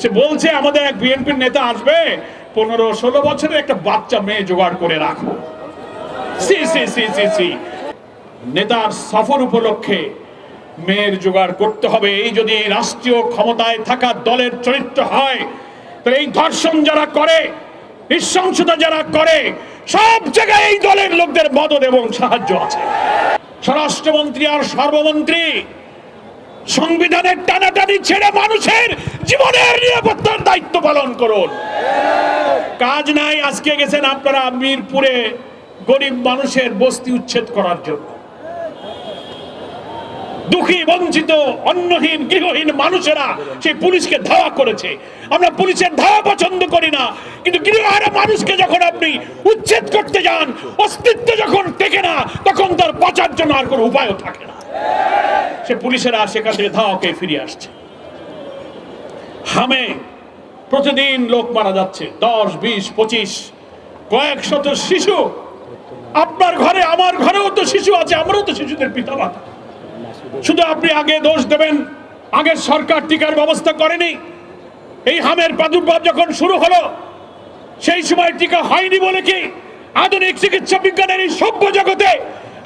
সে বলছে আমাদের এক বিএনপির নেতা আসবে, 15-16 বছরের একটা বাচ্চা মেয়ে জোগাড় করে রাখো। সি সি সি সি সি নেতার সফর উপলক্ষে মেয়ের জোগাড় করতে হবে। এই যদি রাষ্ট্রীয় ক্ষমতায় থাকা দলের চরিত্র হয়, তাহলে এই ধর্ষণ যারা করে, নৃশংসতা যারা করে, সব জায়গায় এই দলের লোকদের মদত এবং সাহায্য আছে। স্বরাষ্ট্রমন্ত্রী আর সর্বমন্ত্রী সংবিধানের টানাটানি ছেড়ে মানুষের জীবনের নিরাপত্তার দায়িত্ব পালন করুন। কাজ নাই, আজকে গেছেন আপনারা মিরপুরে গরিব মানুষের বস্তি উচ্ছেদ করার জন্য। দুঃখী, বঞ্চিত, অন্নহীন, গৃহহীন মানুষেরা সেই পুলিশকে ধাওয়া করেছে। আমরা পুলিশের ধাওয়া পছন্দ করি না, কিন্তু গৃহহারা মানুষকে যখন আপনি উচ্ছেদ করতে যান, অস্তিত্ব যখন টেকে না, তখন তার বাঁচার জন্য আর কোনো উপায়ও থাকে না। সে পুলিশেরা সেখান থেকে ধাওয়াকে ফিরে আসছে। হামে প্রতিদিন লোক মারা যাচ্ছে, 10, 20, 25, কয়েক শত শিশু। আপনার ঘরে, আমার ঘরেও তো শিশু আছে, আমরাও তো শিশুদের পিতা মাতা। শুধু আপনি আগে দোষ দেবেন, আগের সরকার টিকার ব্যবস্থা করেনি। এই হামের প্রাদুর্ভাব যখন শুরু হলো, সেই সময় টিকা হয়নি বলে কি আধুনিক চিকিৎসা বিজ্ঞানের এই সভ্য জগতে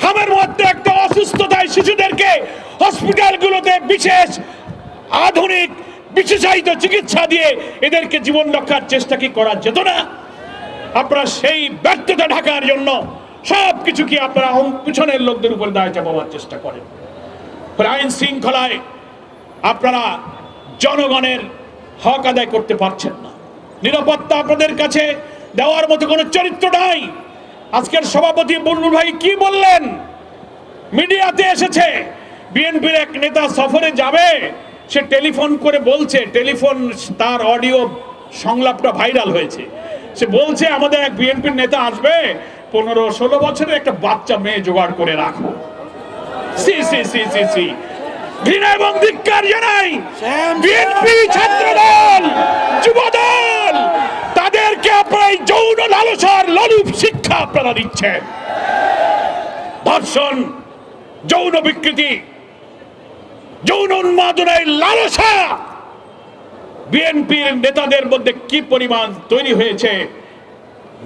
হামের মধ্যে একটা অসুস্থতায় শিশুদেরকে হসপিটালগুলোতে বিশেষ আধুনিক বিশেষায়িত চিকিৎসা দিয়ে এদেরকে জীবন রক্ষার চেষ্টা কি করা যেত না? আপনারা সেই ব্যর্থতা ঢাকার জন্য সবকিছু কি আপনারা পিছনের লোকদের উপর দায় চাপাবার চেষ্টা করেন। আইন শৃঙ্খলায় আপনারা জনগণের হক আদায় করতে পারছেন না। নিরাপত্তা আপনাদের কাছে দেওয়ার মতো কোনো চরিত্র নাই। আজকের সভাপতি বুলবুল ভাই কি বললেন, মিডিয়াতে এসেছে বিএনপির এক নেতা সফরে যাবে, সে টেলিফোন করে বলছে, টেলিফোন তার অডিও সংলাপটা ভাইরাল হয়েছে। সে বলছে আমাদের এক বিএনপির নেতা আসবে, 15-16 বছরের একটা বাচ্চা মেয়ে জোগাড় করে রাখো। সি সি সি সি সি ঘৃণা এবং ধিক্কার জানাই বিএনপি, ছাত্রদল, যুবদল, তাদেরকে আপনারা যৌন লালসার লোলুপ শিক্ষা আপনারা দিচ্ছেন। ধর্ষণ, যৌন বিকৃতি, যৌন উন্মাদনায় লালসা বিএনপির নেতাদের মধ্যে কি পরিমাণ তৈরি হয়েছে।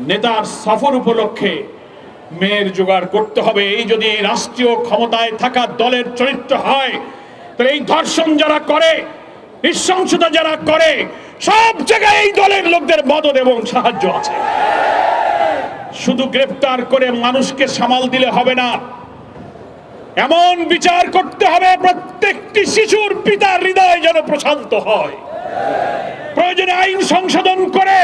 নেতার সফর উপলক্ষে মেয়ের জোগাড় করতে হবে। এই যদি রাষ্ট্রীয় ক্ষমতায় থাকা দলের চরিত্র হয়, তাহলে এই ধর্ষণ যারা করে, নৃশংসতা যারা করে, সব জায়গায় এই দলের লোকদের মদত এবং সাহায্য আছে। শুধু গ্রেফতার করে মানুষকে সামাল দিলে হবে না, এমন বিচার করতে হবে প্রত্যেকটি শিশুর পিতার হৃদয় যেন প্রশান্ত হয়। প্রয়োজনে আইন সংশোধন করে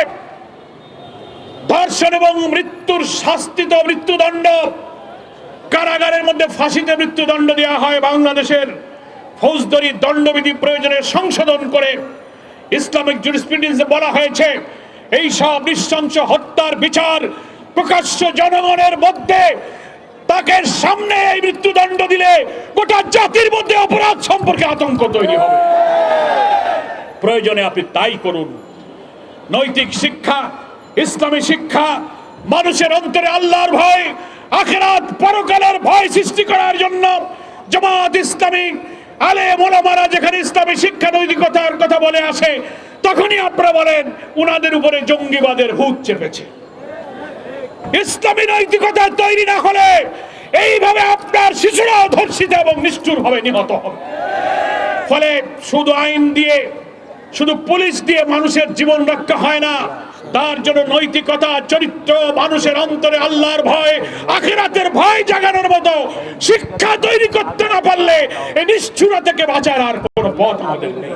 ধর্ষণ এবং মৃত্যুর শাস্তিতে মৃত্যুদণ্ড, কারাগারের মধ্যে ফাঁসিতে মৃত্যুদণ্ড দেওয়া হয়। বাংলাদেশের ফৌজদারি দণ্ডবিধি প্রয়োজনে সংশোধন করে ইসলামিক জুরিসপ্রুডেন্সে বলা হয়েছে এই সব নৃশংস হত্যার বিচার প্রকাশ্য জনগণের মধ্যে, তাকে সামনে এই মৃত্যুদণ্ড দিলে গোটা জাতির মধ্যে অপরাধ সম্পর্কে আতঙ্ক তৈরি হবে। প্রয়োজনে আপনি তাই করুন। নৈতিক শিক্ষা, ইসলামী শিক্ষা, মানুষের অন্তরে আল্লাহর ভয়, আখিরাত পরকালের ভয় সৃষ্টি করার জন্য জামাত ইসলামী, আলেম ওলামারা যেখানে ইসলামী শিক্ষা নৈতিকতার কথা বলে আসে, তখনই আপনারা বলেন উনাদের উপরে জঙ্গিবাদের ভূত চেপেছে। ইসলামী নৈতিকতা তৈরি না হলে এইভাবে আপনার শিশুরাও ধর্ষিত এবং নিষ্ঠুর ভাবে নিহত হবে। ফলে শুধু আইন দিয়ে, শুধু পুলিশ দিয়ে মানুষের জীবন রক্ষা হয় না। তার জন্য নৈতিকতা, চরিত্র, মানুষের অন্তরে আল্লাহর ভয়, আখিরাতের ভয় জাগানোর মতো শিক্ষা তৈরি করতে না পারলে এই নিষ্ঠুরতা থেকে বাঁচার আর কোনো পথ আমাদের নেই।